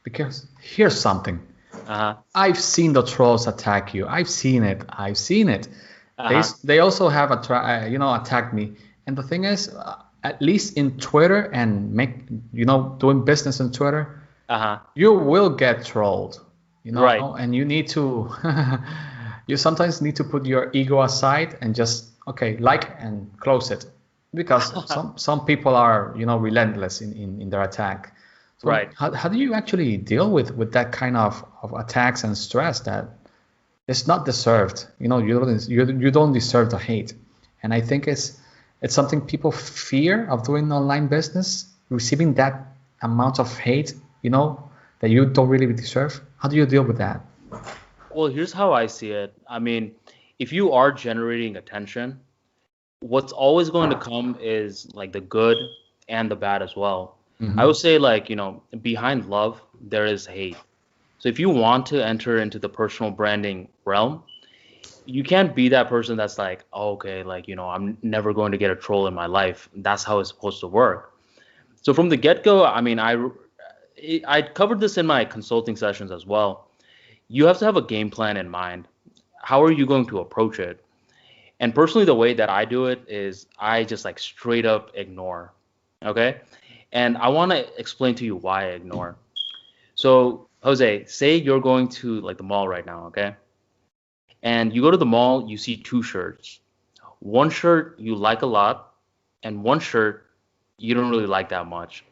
Because here's something. Uh-huh. I've seen the trolls attack you. I've seen it. I've seen it. Uh-huh. They also have attacked me. And the thing is, at least in Twitter and doing business on Twitter, Uh-huh. you will get trolled, Right. and you need to you sometimes need to put your ego aside and just okay, like and close it, because some people are relentless in their attack. So Right. how do you actually deal with that kind of attacks and stress that it's not deserved? You don't deserve the hate. And I think it's something people fear of doing online business, receiving that amount of hate, that you don't really deserve. How do you deal with that? Well, here's how I see it. I mean, if you are generating attention, what's always going to come is like the good and the bad as well. I would Hmm. say like, behind love, there is hate. So if you want to enter into the personal branding realm, you can't be that person that's like, oh, okay, like, I'm never going to get a troll in my life. That's how it's supposed to work. So from the get-go, I mean, I covered this in my consulting sessions as well. You have to have a game plan in mind. How are you going to approach it? And personally, the way that I do it is I just like straight up ignore. Okay. And I want to explain to you why I ignore. So, Jose, say you're going to like the mall right now, okay? And you go to the mall, you see two shirts. One shirt you like a lot, and one shirt you don't really like that much.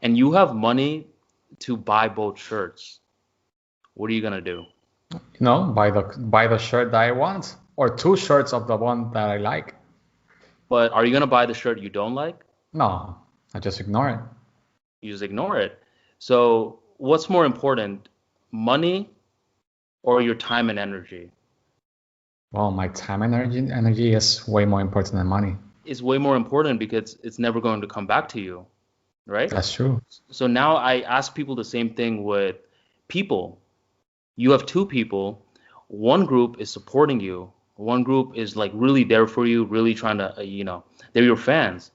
And you have money to buy both shirts. What are you gonna do? Buy the shirt that I want, or two shirts of the one that I like. But are you gonna buy the shirt you don't like? No, I just ignore it. You just ignore it. So, what's more important, money or your time and energy? Well, my time and energy is way more important than money. Is way more important because it's never going to come back to you, right? That's true. So now I ask people the same thing with people. You have two people. One group is supporting you. One group is like really there for you, really trying to, they're your fans.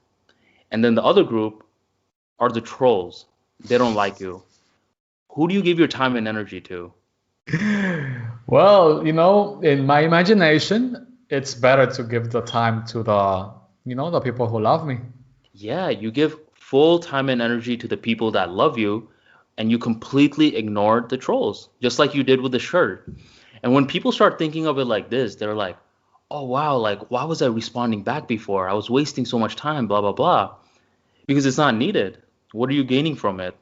And then the other group are the trolls. They don't like you. Who do you give your time and energy to? Well, in my imagination, it's better to give the time to the people who love me. Yeah, you give full time and energy to the people that love you, and you completely ignore the trolls, just like you did with the shirt. And when people start thinking of it like this, they're like, oh wow, like why was I responding back before? I was wasting so much time, blah, blah, blah. Because it's not needed. What are you gaining from it?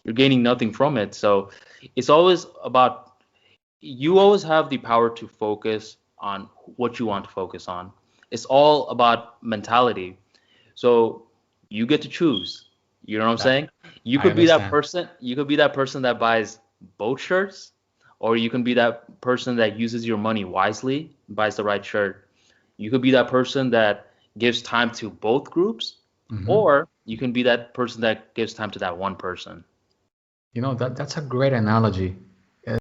You're gaining nothing from it. So it's always about, you always have the power to focus on what you want to focus on. It's all about mentality. So you get to choose. You know what I'm That saying? You I could be that understand. person. You could be that person that buys both shirts, or you can be that person that uses your money wisely, buys the right shirt. You could be that person that gives time to both groups, Hmm. or you can be that person that gives time to that one person. That's a great analogy.